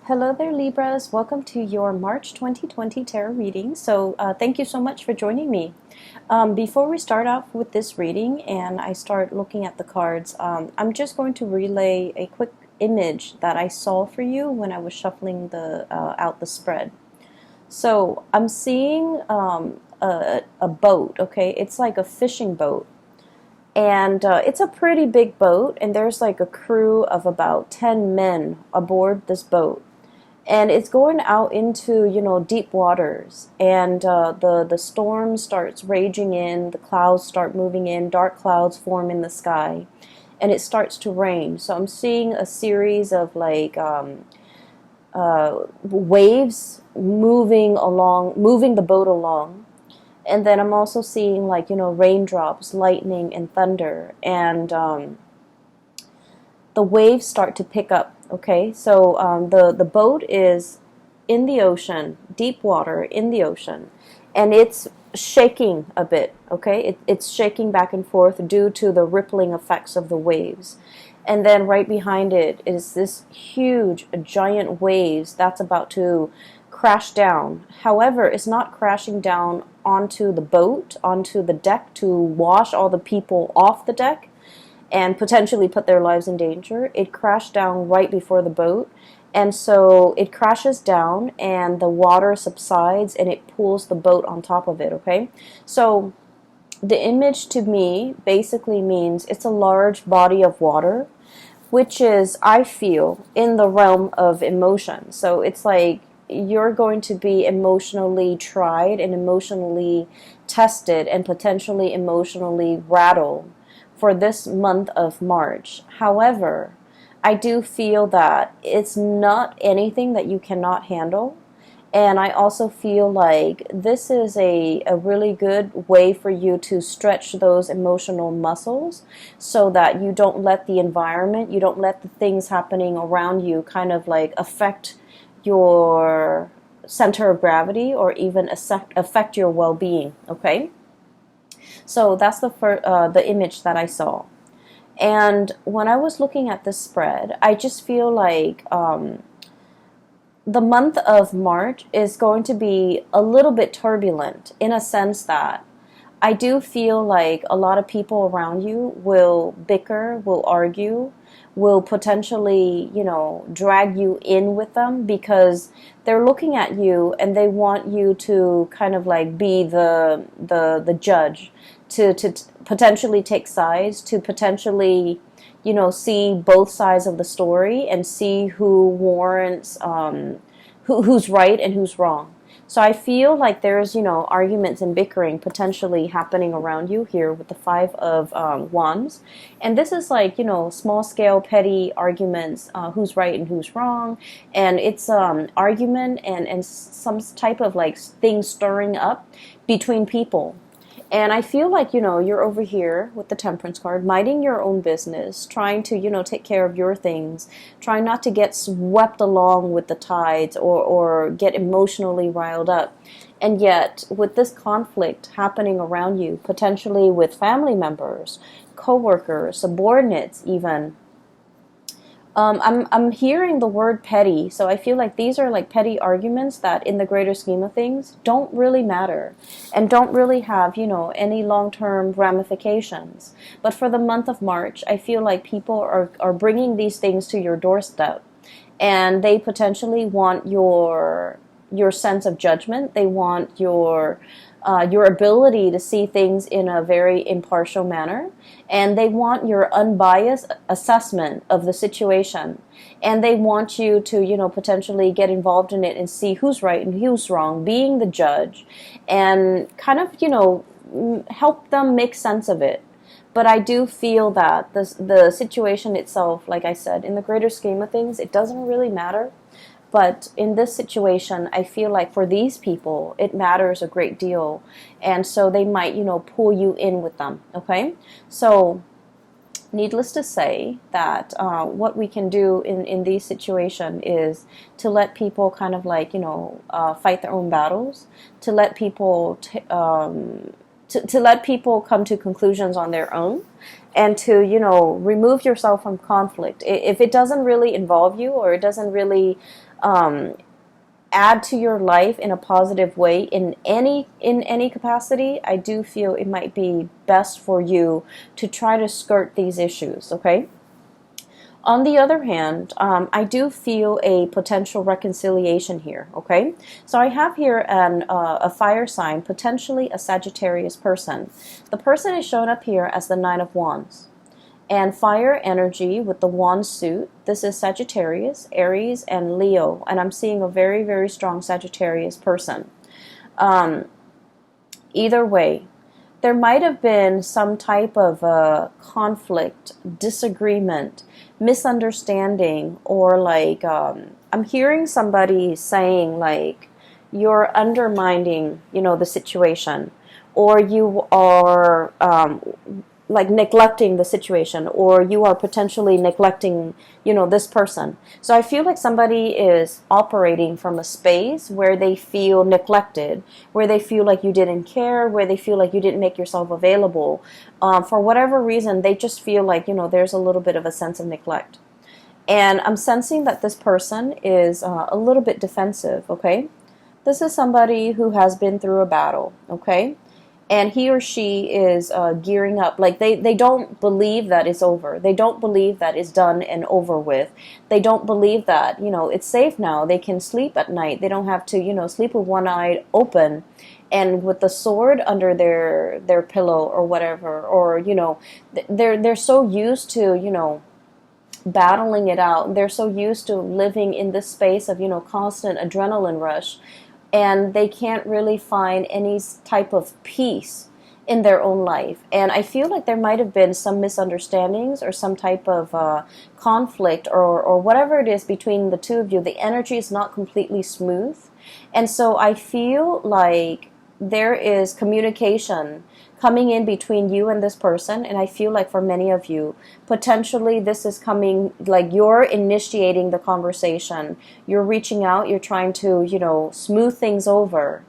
Hello there, Libras. Welcome to your March 2020 tarot reading. Thank you so much for joining me. Before we start off with this reading and I start looking at the cards, I'm just going to relay a quick image that I saw for you when I was shuffling out the spread. So I'm seeing a boat, okay? It's like a fishing boat. And it's a pretty big boat, and there's like a crew of about 10 men aboard this boat. And it's going out into, deep waters, and the storm starts raging in, the clouds start moving in, dark clouds form in the sky, and it starts to rain. So I'm seeing a series of waves moving the boat along. And then I'm also seeing raindrops, lightning, and thunder, and the waves start to pick up. Okay, so the boat is in the ocean, deep water in the ocean, and it's shaking a bit. Okay, it's shaking back and forth due to the rippling effects of the waves. And then right behind it is this huge, giant waves that's about to crash down. However, it's not crashing down onto the boat, onto the deck to wash all the people off the deck and potentially put their lives in danger. It crashed down right before the boat, and so it crashes down and the water subsides and it pulls the boat on top of it. Okay, so the image to me basically means it's a large body of water, which is, I feel, in the realm of emotion. So it's like you're going to be emotionally tried and emotionally tested and potentially emotionally rattled for this month of March. However, I do feel that it's not anything that you cannot handle. And I also feel like this is a really good way for you to stretch those emotional muscles so that you don't let the environment, you don't let the things happening around you kind of like affect your center of gravity or even affect your well-being, okay? So that's the image that I saw. And when I was looking at this spread, I just feel like the month of March is going to be a little bit turbulent in a sense that I do feel like a lot of people around you will bicker, will argue, will potentially, drag you in with them because they're looking at you and they want you to kind of like be the judge, to potentially take sides, to potentially, see both sides of the story and see who warrants, who's right and who's wrong. So I feel like there's, arguments and bickering potentially happening around you here with the Five of Wands. And this is like, small scale, petty arguments, who's right and who's wrong. And it's argument and some type of like thing stirring up between people. And I feel like, you're over here with the Temperance card, minding your own business, trying to, take care of your things, trying not to get swept along with the tides or get emotionally riled up. And yet, with this conflict happening around you, potentially with family members, co-workers, subordinates even, I'm hearing the word petty, so I feel like these are like petty arguments that in the greater scheme of things don't really matter and don't really have, any long-term ramifications. But for the month of March, I feel like people are bringing these things to your doorstep, and they potentially want your sense of judgment. They want your ability to see things in a very impartial manner, and they want your unbiased assessment of the situation, and they want you to potentially get involved in it and see who's right and who's wrong, being the judge, and kind of help them make sense of it. But I do feel that the situation itself, like I said, in the greater scheme of things, it doesn't really matter. But in this situation, I feel like for these people, it matters a great deal. And so they might, pull you in with them, okay? So needless to say that what we can do in these situations is to let people kind of like, fight their own battles, to let people to let people come to conclusions on their own, and to, you know, remove yourself from conflict. If it doesn't really involve you, or it doesn't really add to your life in a positive way in any capacity, I do feel it might be best for you to try to skirt these issues, okay? On the other hand, I do feel a potential reconciliation here, okay? So I have here a fire sign, potentially a Sagittarius person. The person is shown up here as the Nine of Wands. And fire energy with the wand suit, this is Sagittarius, Aries, and Leo. And I'm seeing a very, very strong Sagittarius person. Either way, there might have been some type of conflict, disagreement, misunderstanding, or like, I'm hearing somebody saying like, you're undermining, you know, the situation, or you are like neglecting the situation, or you are potentially neglecting, you know, this person. So I feel like somebody is operating from a space where they feel neglected, where they feel like you didn't care, where they feel like you didn't make yourself available. For whatever reason, they just feel like, you know, there's a little bit of a sense of neglect. And I'm sensing that this person is a little bit defensive, okay? This is somebody who has been through a battle, okay? And he or she is gearing up. Like they don't believe that it's over. They don't believe that it's done and over with. They don't believe that, you know, it's safe now. They can sleep at night. They don't have to, you know, sleep with one eye open and with the sword under their pillow or whatever. Or, you know, they're so used to, you know, battling it out. They're so used to living in this space of, you know, constant adrenaline rush. And they can't really find any type of peace in their own life. And I feel like there might have been some misunderstandings or some type of conflict or whatever it is between the two of you. The energy is not completely smooth. And so I feel like there is communication coming in between you and this person. And I feel like for many of you, potentially this is coming, like you're initiating the conversation. You're reaching out. You're trying to, you know, smooth things over.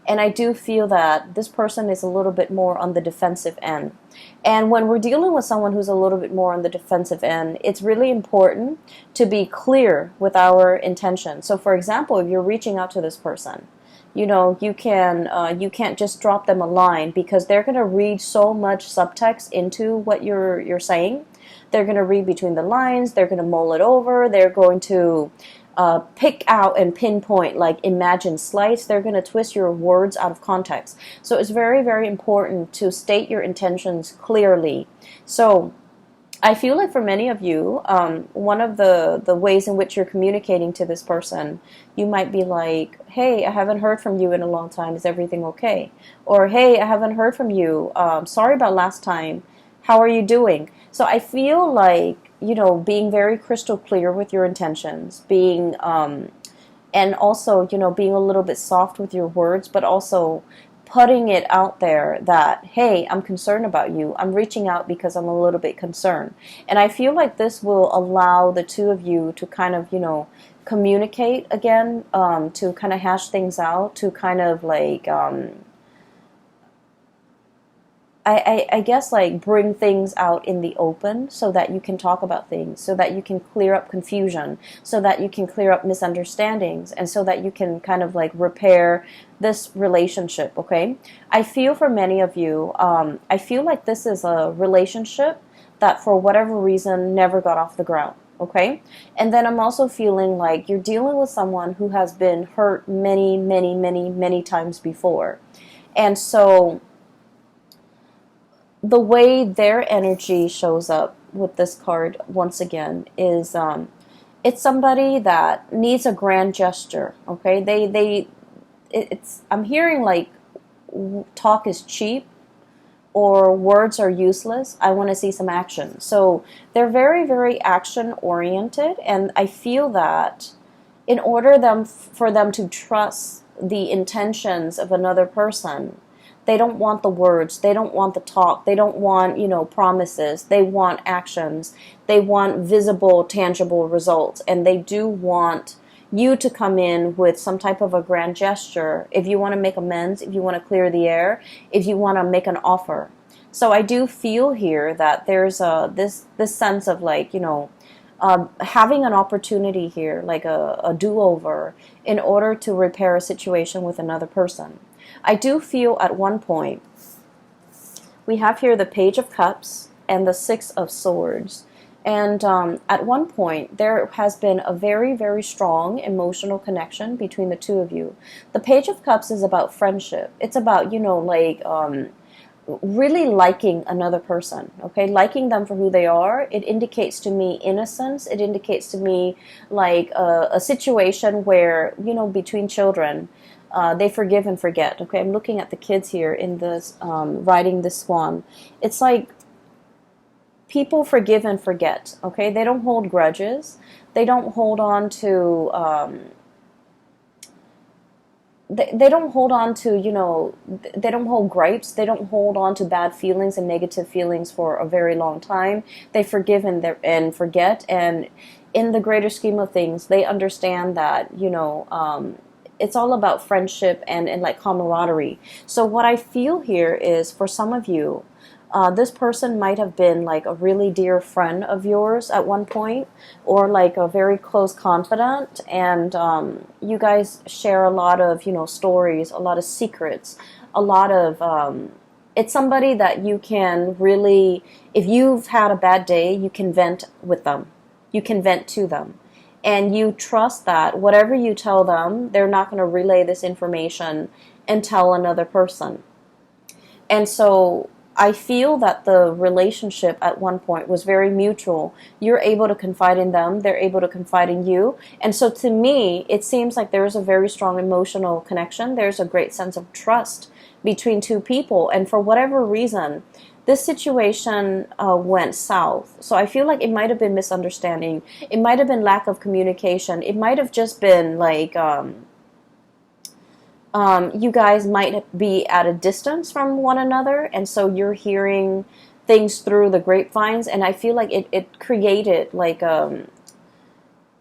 And I do feel that this person is a little bit more on the defensive end. And when we're dealing with someone who's a little bit more on the defensive end, it's really important to be clear with our intention. So for example, if you're reaching out to this person, you know, you can't just drop them a line, because they're going to read so much subtext into what you're saying. They're going to read between the lines. They're going to mull it over. They're going to pick out and pinpoint, like imagine slice. They're going to twist your words out of context. So it's very, very important to state your intentions clearly. So I feel like for many of you, one of the ways in which you're communicating to this person, you might be like, hey, I haven't heard from you in a long time. Is everything okay? Or, hey, I haven't heard from you. Sorry about last time. How are you doing? So I feel like, you know, being very crystal clear with your intentions, being, and also, you know, being a little bit soft with your words, but also putting it out there that, hey, I'm concerned about you. I'm reaching out because I'm a little bit concerned. And I feel like this will allow the two of you to kind of, you know, communicate again, to kind of hash things out, to kind of like, I guess like bring things out in the open so that you can talk about things, so that you can clear up confusion, so that you can clear up misunderstandings, and so that you can kind of like repair this relationship, okay? I feel for many of you, I feel like this is a relationship that for whatever reason never got off the ground, okay? And then I'm also feeling like you're dealing with someone who has been hurt many, many, many, many times before. And so the way their energy shows up with this card once again is it's somebody that needs a grand gesture, okay? I'm hearing like talk is cheap or words are useless. I want to see some action. So they're very, very action oriented, and I feel that in order for them to trust the intentions of another person, they don't want the words. They don't want the talk. They don't want, you know, promises. They want actions. They want visible, tangible results. And they do want, you to come in with some type of a grand gesture, if you want to make amends, if you want to clear the air, if you want to make an offer. So I do feel here that there's this sense of like, having an opportunity here, like a do-over, in order to repair a situation with another person. I do feel at one point, we have here the Page of Cups and the Six of Swords. And at one point, there has been a very, very strong emotional connection between the two of you. The Page of Cups is about friendship. It's about, really liking another person, okay? Liking them for who they are. It indicates to me innocence. It indicates to me like a situation where, between children, they forgive and forget, okay? I'm looking at the kids here in this, riding this swan. It's like people forgive and forget, okay? They don't hold grudges. They don't hold on to... They don't hold on to, they don't hold gripes. They don't hold on to bad feelings and negative feelings for a very long time. They forgive and forget. And in the greater scheme of things, they understand that, it's all about friendship and like camaraderie. So what I feel here is, for some of you, this person might have been like a really dear friend of yours at one point, or like a very close confidant, and you guys share a lot of, stories, a lot of secrets, a lot of, it's somebody that you can really, if you've had a bad day, you can vent with them. You can vent to them. And you trust that whatever you tell them, they're not going to relay this information and tell another person. And so I feel that the relationship at one point was very mutual. You're able to confide in them. They're able to confide in you. And so to me, it seems like there's a very strong emotional connection. There's a great sense of trust between two people. And for whatever reason, this situation went south. So I feel like it might have been misunderstanding. It might have been lack of communication. It might have just been like... you guys might be at a distance from one another, and so you're hearing things through the grapevines, and I feel like it created like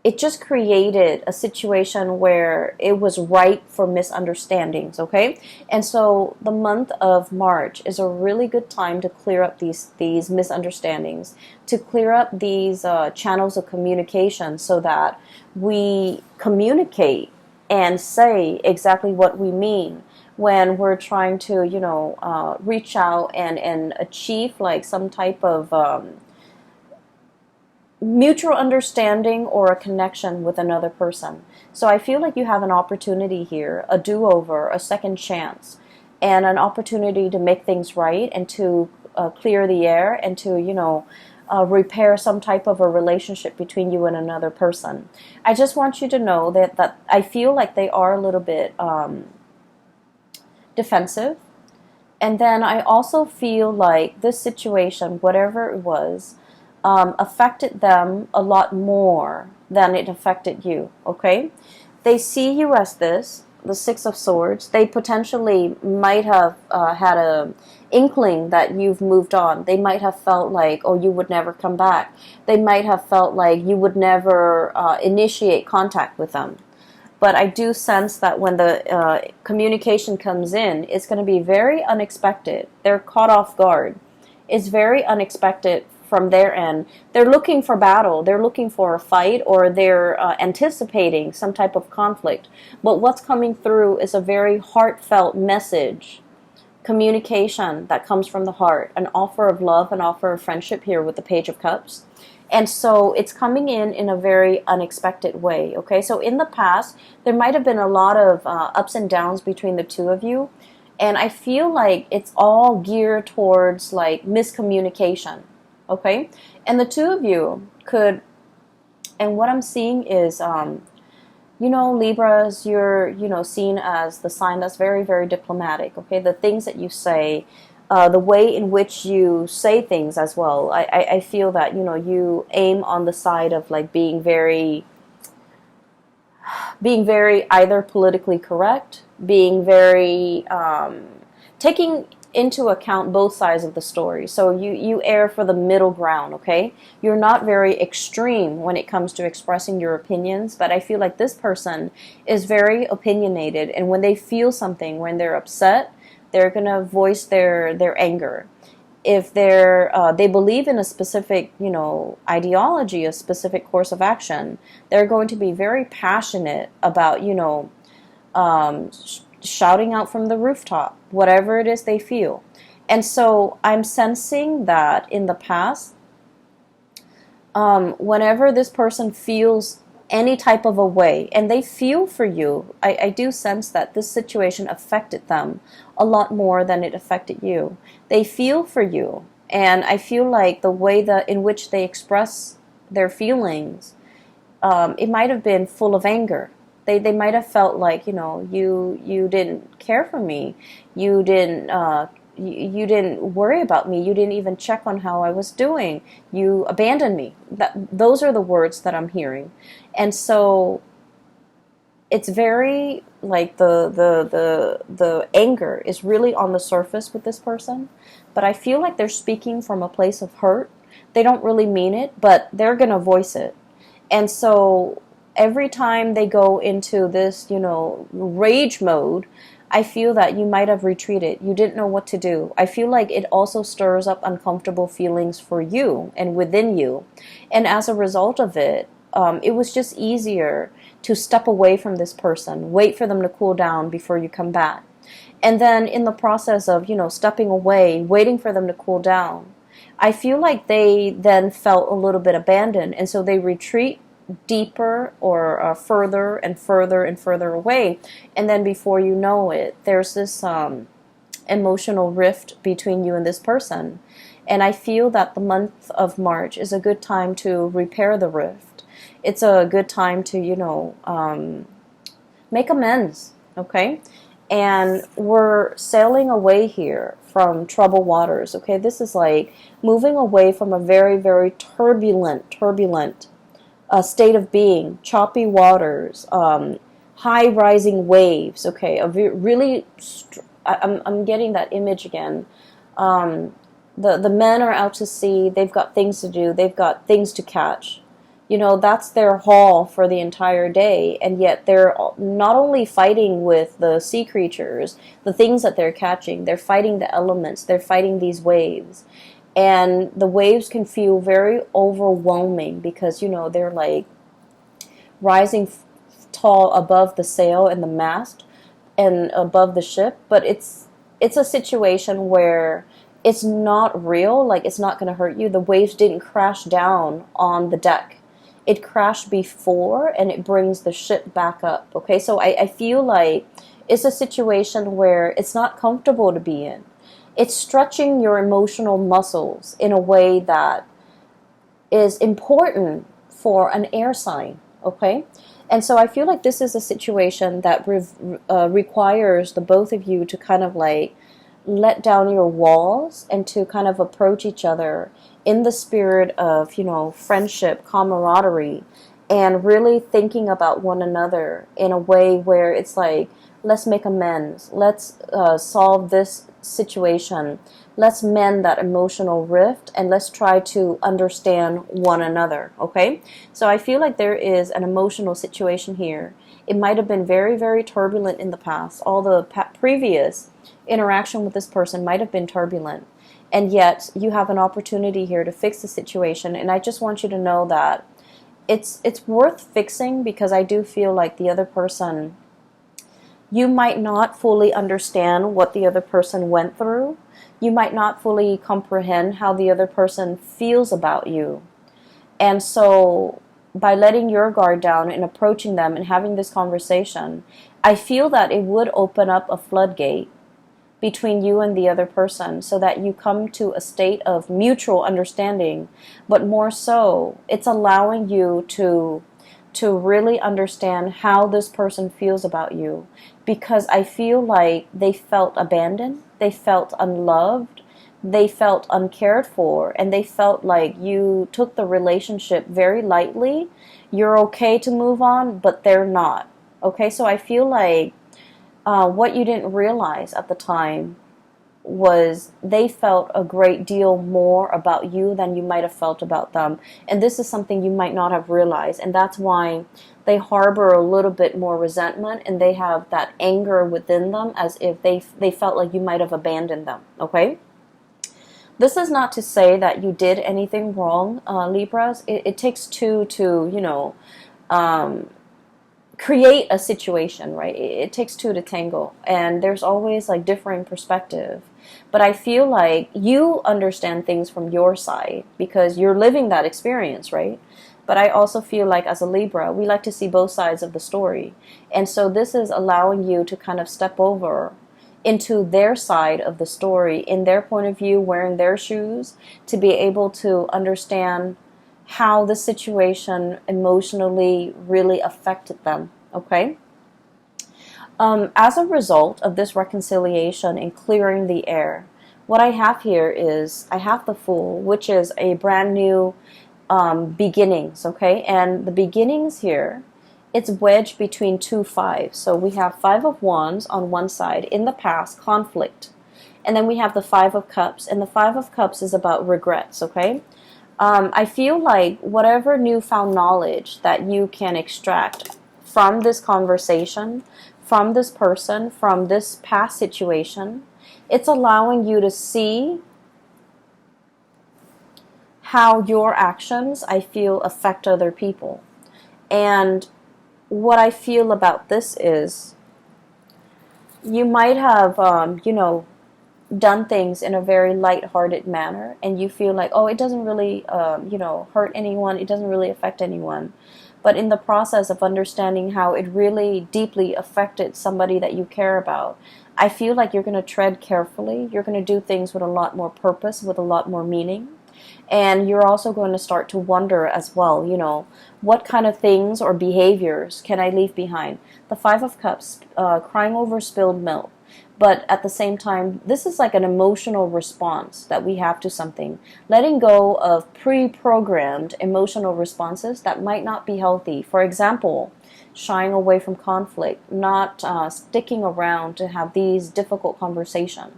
it just created a situation where it was ripe for misunderstandings, okay? And so the month of March is a really good time to clear up these misunderstandings, to clear up these channels of communication, so that we communicate and say exactly what we mean when we're trying to, reach out and achieve like some type of mutual understanding or a connection with another person. So I feel like you have an opportunity here, a do-over, a second chance, and an opportunity to make things right and to clear the air and to, repair some type of a relationship between you and another person. I just want you to know that I feel like they are a little bit defensive. And then I also feel like this situation, whatever it was, affected them a lot more than it affected you, okay? They see you as this, the Six of Swords. They potentially might have had a inkling that you've moved on. They might have felt like, oh, you would never come back. They might have felt like you would never initiate contact with them. But I do sense that when the communication comes in, it's going to be very unexpected. They're caught off guard. It's very unexpected from their end. They're looking for battle. They're looking for a fight, or they're anticipating some type of conflict. But what's coming through is a very heartfelt message, communication that comes from the heart, an offer of love, an offer of friendship here with the Page of Cups. And so it's coming in a very unexpected way, okay? So in the past, there might have been a lot of ups and downs between the two of you, and I feel like it's all geared towards like miscommunication, okay? And the two of you could, and what I'm seeing is, Libras, you're, seen as the sign that's very, very diplomatic, okay? The things that you say, the way in which you say things as well. I feel that, you aim on the side of like being very either politically correct, being very, taking into account both sides of the story. So you err for the middle ground, okay? You're not very extreme when it comes to expressing your opinions, but I feel like this person is very opinionated, and when they feel something, when they're upset, they're going to voice their anger. If they believe in a specific, ideology, a specific course of action, they're going to be very passionate about, shouting out from the rooftop, whatever it is they feel. And so I'm sensing that in the past, whenever this person feels any type of a way, and they feel for you, I do sense that this situation affected them a lot more than it affected you. They feel for you, and I feel like the way that in which they express their feelings, it might have been full of anger. They might have felt like, you didn't care for me, you didn't worry about me, you didn't even check on how I was doing, you abandoned me. Those are the words that I'm hearing. And so it's very like the anger is really on the surface with this person, but I feel like they're speaking from a place of hurt. They don't really mean it, but they're going to voice it. And so every time they go into this, rage mode, I feel that you might have retreated. You didn't know what to do. I feel like it also stirs up uncomfortable feelings for you and within you. And as a result of it, it was just easier to step away from this person, wait for them to cool down before you come back. And then in the process of, stepping away, waiting for them to cool down, I feel like they then felt a little bit abandoned. And so they retreat deeper or further and further and further away, and then before you know it, there's this emotional rift between you and this person. And I feel that the month of March is a good time to repair the rift. It's a good time to make amends, okay? And we're sailing away here from troubled waters, okay? This is like moving away from a very, very turbulent state of being, choppy waters, high rising waves. Okay, I'm getting that image again. The men are out to sea. They've got things to do. They've got things to catch. That's their haul for the entire day, and yet they're not only fighting with the sea creatures, the things that they're catching. They're fighting the elements. They're fighting these waves. And the waves can feel very overwhelming because, they're like rising tall above the sail and the mast and above the ship. But it's a situation where it's not real, like it's not going to hurt you. The waves didn't crash down on the deck. It crashed before, and it brings the ship back up. Okay, so I feel like it's a situation where it's not comfortable to be in. It's stretching your emotional muscles in a way that is important for an air sign, okay? And so I feel like this is a situation that requires the both of you to kind of like let down your walls and to kind of approach each other in the spirit of, friendship, camaraderie, and really thinking about one another in a way where it's like, let's make amends. Let's solve this situation. Let's mend that emotional rift, and let's try to understand one another, okay? So I feel like there is an emotional situation here. It might have been very, very turbulent in the past. All the previous interaction with this person might have been turbulent, and yet you have an opportunity here to fix the situation. And I just want you to know that it's worth fixing, because I do feel like the other person, you might not fully understand what the other person went through. You might not fully comprehend how the other person feels about you. And so by letting your guard down and approaching them and having this conversation, I feel that it would open up a floodgate between you and the other person, so that you come to a state of mutual understanding. But more so, it's allowing you to really understand how this person feels about you, because I feel like they felt abandoned, they felt unloved, they felt uncared for, and they felt like you took the relationship very lightly. You're okay to move on, but they're not. Okay, so I feel like what you didn't realize at the time was they felt a great deal more about you than you might have felt about them. And this is something you might not have realized. And that's why they harbor a little bit more resentment, and they have that anger within them as if they felt like you might have abandoned them, okay? This is not to say that you did anything wrong, Libras. It takes two to, um, create a situation, right? It takes two to tango, and there's always like differing perspective. But I feel like you understand things from your side because you're living that experience, right? But I also feel like as a Libra, we like to see both sides of the story. And so this is allowing you to kind of step over into their side of the story, in their point of view, wearing their shoes, to be able to understand how the situation emotionally really affected them, okay? As a result of this reconciliation and clearing the air, what I have here is I have the Fool, which is a brand new beginnings, okay? And the beginnings here, it's wedged between two fives. So we have Five of Wands on one side, in the past, conflict. And then we have the Five of Cups, and the Five of Cups is about regrets, okay? I feel like whatever newfound knowledge that you can extract from this conversation, from this person, from this past situation, it's allowing you to see how your actions, I feel, affect other people. And what I feel about this is you might have, done things in a very light-hearted manner, and you feel like, oh, it doesn't really, hurt anyone, it doesn't really affect anyone. But in the process of understanding how it really deeply affected somebody that you care about, I feel like you're going to tread carefully. You're going to do things with a lot more purpose, with a lot more meaning. And you're also going to start to wonder as well, what kind of things or behaviors can I leave behind? The Five of Cups, crying over spilled milk. But at the same time, this is like an emotional response that we have to something. Letting go of pre-programmed emotional responses that might not be healthy. For example, shying away from conflict, not sticking around to have these difficult conversations.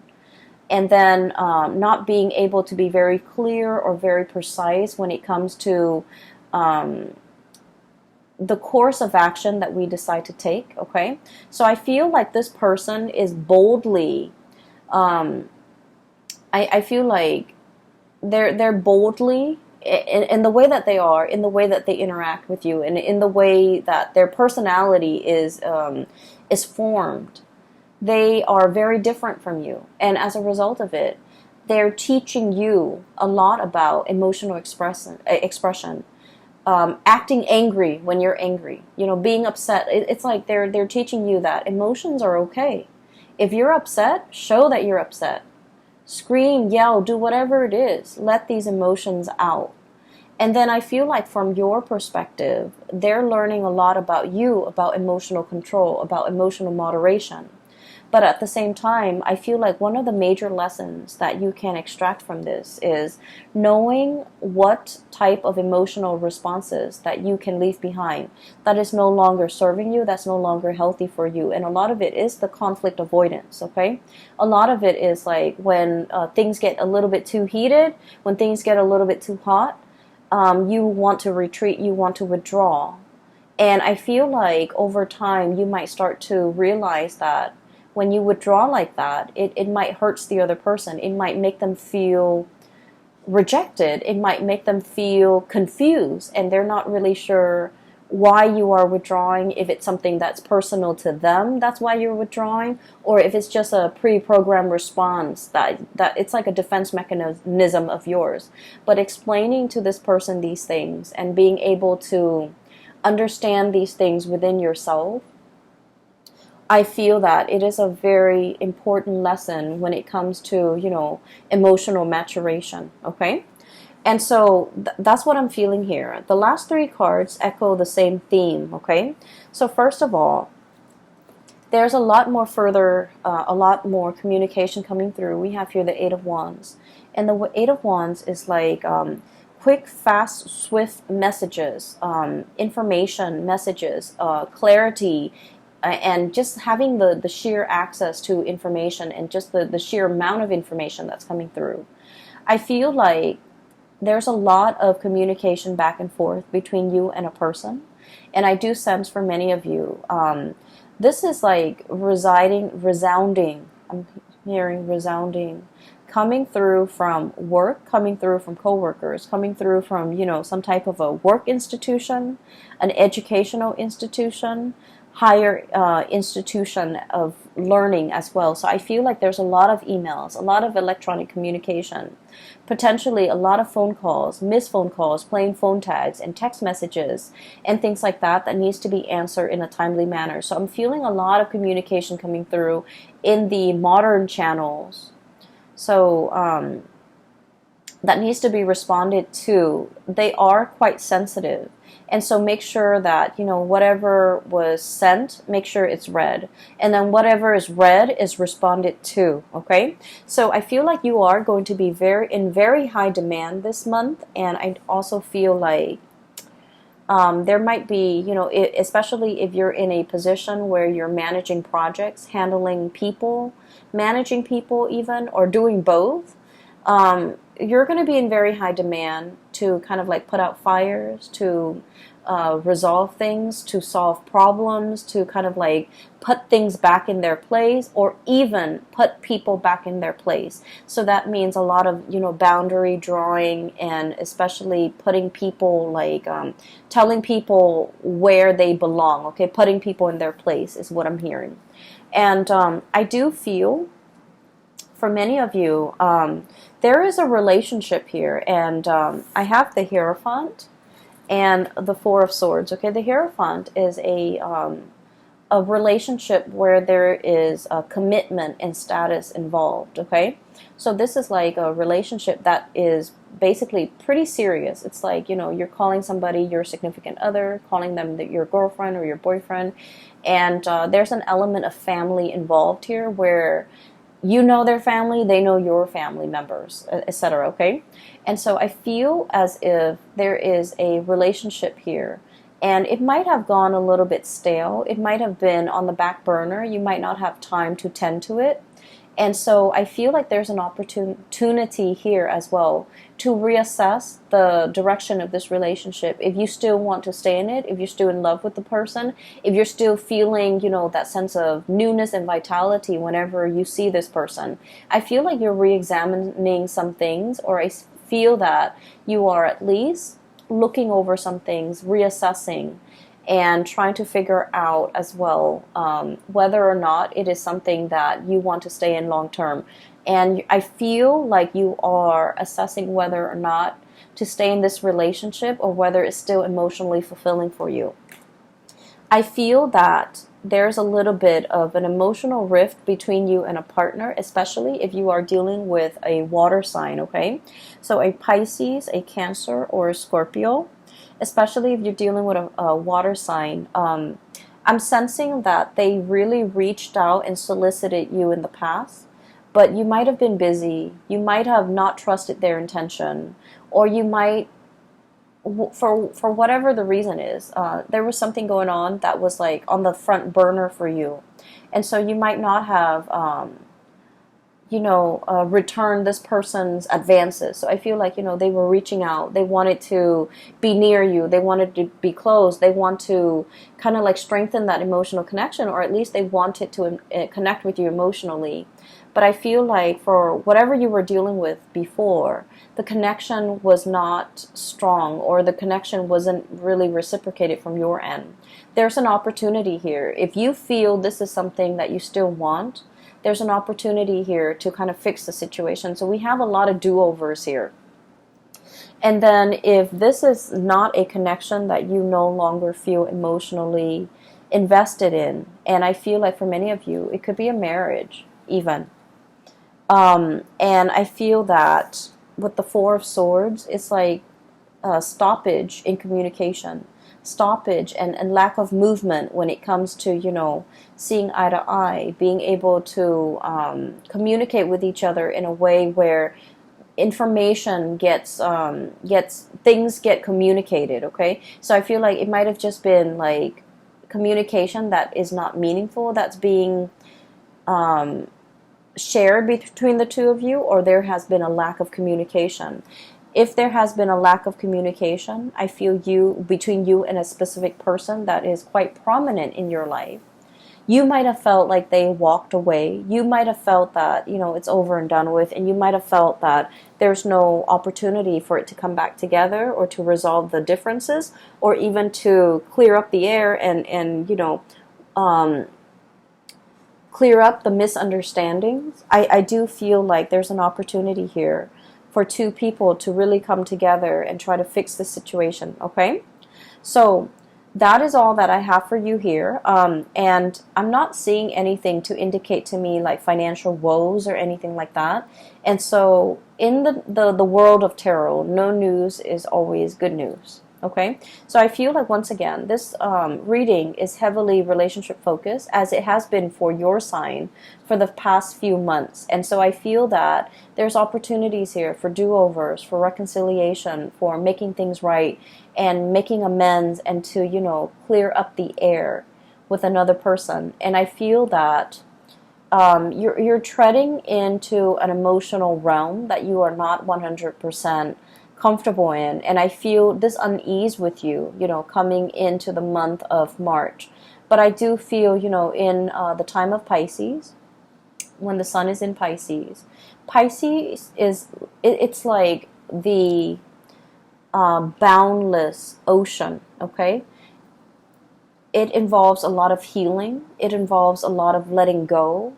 And then not being able to be very clear or very precise when it comes to the course of action that we decide to take, okay? So I feel like this person is boldly, I feel like they're boldly, in the way that they are, in the way that they interact with you, and in the way that their personality is formed. They are very different from you, and as a result of it, they're teaching you a lot about emotional expression. Acting angry when you're angry, being upset. It's like they're teaching you that emotions are okay. If you're upset, show that you're upset. Scream, yell, do whatever it is. Let these emotions out. And then I feel like from your perspective, they're learning a lot about you, about emotional control, about emotional moderation. But at the same time, I feel like one of the major lessons that you can extract from this is knowing what type of emotional responses that you can leave behind that is no longer serving you, that's no longer healthy for you. And a lot of it is the conflict avoidance, okay? A lot of it is like when things get a little bit too heated, when things get a little bit too hot, you want to retreat, you want to withdraw. And I feel like over time, you might start to realize that when you withdraw like that, it might hurt the other person. It might make them feel rejected. It might make them feel confused, and they're not really sure why you are withdrawing, if it's something that's personal to them, that's why you're withdrawing, or if it's just a pre-programmed response that it's like a defense mechanism of yours. But explaining to this person these things and being able to understand these things within yourself, I feel that it is a very important lesson when it comes to, emotional maturation, okay? And so that's what I'm feeling here. The last three cards echo the same theme, okay? So first of all, there's a lot more communication coming through. We have here the Eight of Wands. And the Eight of Wands is like quick, fast, swift messages, information messages, clarity, and just having the sheer access to information and just the sheer amount of information that's coming through. I feel like there's a lot of communication back and forth between you and a person. And I do sense for many of you, this is like resounding. I'm hearing resounding, coming through from work, coming through from coworkers, coming through from, some type of a work institution, an educational institution, higher institution of learning as well. So I feel like there's a lot of emails, a lot of electronic communication, potentially a lot of phone calls, missed phone calls, playing phone tags and text messages and things like that needs to be answered in a timely manner. So I'm feeling a lot of communication coming through in the modern channels. So that needs to be responded to. They are quite sensitive. And so make sure that, whatever was sent, make sure it's read. And then whatever is read is responded to, okay? So I feel like you are going to be in very high demand this month. And I also feel like there might be, especially if you're in a position where you're managing projects, handling people, managing people even, or doing both, you're going to be in very high demand to kind of like put out fires, to resolve things, to solve problems, to kind of like put things back in their place, or even put people back in their place. So that means a lot of, boundary drawing, and especially putting people like, telling people where they belong, okay? Putting people in their place is what I'm hearing. And I do feel for many of you, there is a relationship here, and I have the Hierophant and the Four of Swords. Okay, the Hierophant is a relationship where there is a commitment and status involved. Okay, so this is like a relationship that is basically pretty serious. It's like, you're calling somebody your significant other, calling them your girlfriend or your boyfriend, and there's an element of family involved here where you know their family, they know your family members, etc. Okay? And so I feel as if there is a relationship here, and it might have gone a little bit stale. It might have been on the back burner. You might not have time to tend to it. And so I feel like there's an opportunity here as well to reassess the direction of this relationship. If you still want to stay in it, if you're still in love with the person, if you're still feeling, that sense of newness and vitality whenever you see this person, I feel like you're re-examining some things, or I feel that you are at least looking over some things, reassessing, and trying to figure out as well whether or not it is something that you want to stay in long term. And I feel like you are assessing whether or not to stay in this relationship, or whether it's still emotionally fulfilling for you. I feel that there's a little bit of an emotional rift between you and a partner, especially if you are dealing with a water sign, okay? So a Pisces, a Cancer, or a Scorpio. Especially if you're dealing with a water sign, I'm sensing that they really reached out and solicited you in the past, but you might have been busy, you might have not trusted their intention, or you might, for whatever the reason is, there was something going on that was like on the front burner for you, and so you might not have return this person's advances. So I feel like, they were reaching out. They wanted to be near you. They wanted to be close. They want to kind of like strengthen that emotional connection, or at least they wanted to connect with you emotionally. But I feel like for whatever you were dealing with before, the connection was not strong, or the connection wasn't really reciprocated from your end. There's an opportunity here. If you feel this is something that you still want, there's an opportunity here to kind of fix the situation. So we have a lot of do-overs here. And then if this is not a connection that you no longer feel emotionally invested in, and I feel like for many of you, it could be a marriage even. And I feel that with the Four of Swords, it's like a stoppage in communication. Stoppage and lack of movement when it comes to, seeing eye to eye, being able to communicate with each other in a way where information things get communicated, okay? So I feel like it might have just been like communication that is not meaningful that's being shared between the two of you, or there has been a lack of communication. If there has been a lack of communication, I feel between you and a specific person that is quite prominent in your life, you might have felt like they walked away. You might have felt that, it's over and done with, and you might have felt that there's no opportunity for it to come back together or to resolve the differences or even to clear up the air and clear up the misunderstandings. I do feel like there's an opportunity here for two people to really come together and try to fix the situation, okay? So that is all that I have for you here. And I'm not seeing anything to indicate to me like financial woes or anything like that. And so in the world of tarot, no news is always good news. Okay, so I feel like once again, this reading is heavily relationship focused, as it has been for your sign for the past few months. And so I feel that there's opportunities here for do-overs, for reconciliation, for making things right and making amends, and to, clear up the air with another person. And I feel that you're treading into an emotional realm that you are not 100% comfortable in, and I feel this unease with you, coming into the month of March. But I do feel, in the time of Pisces, when the sun is in Pisces, Pisces it's like the boundless ocean, okay? It involves a lot of healing. It involves a lot of letting go.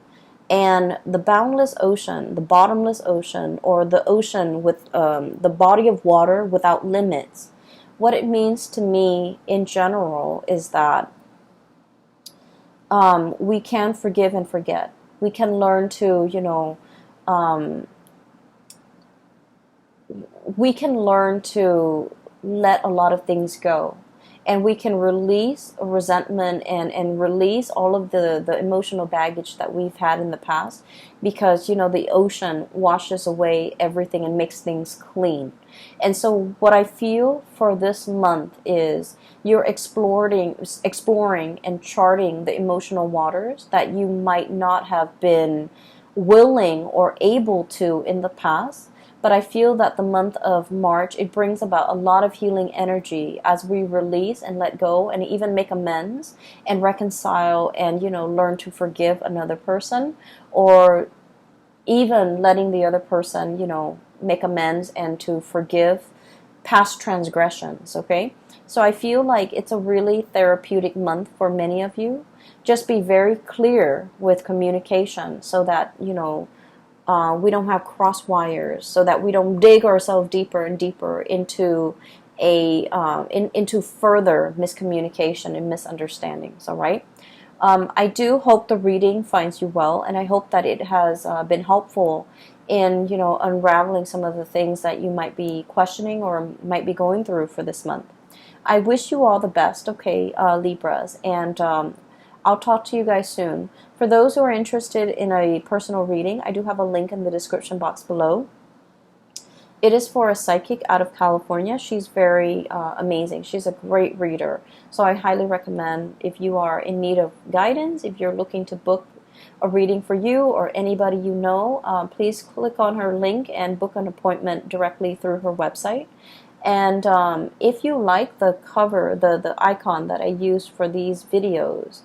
And the boundless ocean, the bottomless ocean, or the ocean with the body of water without limits, what it means to me in general is that we can forgive and forget. We can learn to, we can learn to let a lot of things go. And we can release resentment and release all of the emotional baggage that we've had in the past, because, the ocean washes away everything and makes things clean. And so what I feel for this month is you're exploring and charting the emotional waters that you might not have been willing or able to in the past. But I feel that the month of March, it brings about a lot of healing energy as we release and let go and even make amends and reconcile and, learn to forgive another person, or even letting the other person, make amends and to forgive past transgressions, okay? So I feel like it's a really therapeutic month for many of you. Just be very clear with communication so that, we don't have cross wires, so that we don't dig ourselves deeper and deeper into into further miscommunication and misunderstandings. All right. I do hope the reading finds you well, and I hope that it has been helpful in unraveling some of the things that you might be questioning or might be going through for this month. I wish you all the best, okay, Libras, and I'll talk to you guys soon. For those who are interested in a personal reading, I do have a link in the description box below. It is for a psychic out of California. She's very amazing. She's a great reader. So I highly recommend, if you are in need of guidance, if you're looking to book a reading for you or anybody you know, please click on her link and book an appointment directly through her website. And if you like the cover, the icon that I use for these videos,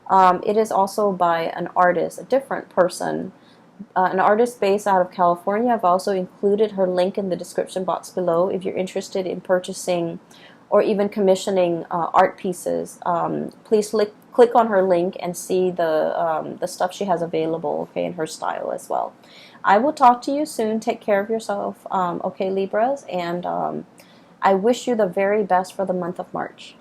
it is also by an artist, a different person, an artist based out of California. I've also included her link in the description box below if you're interested in purchasing or even commissioning art pieces. Please click on her link and see the stuff she has available, okay, in her style as well. I will talk to you soon. Take care of yourself, okay, Libras, and I wish you the very best for the month of March.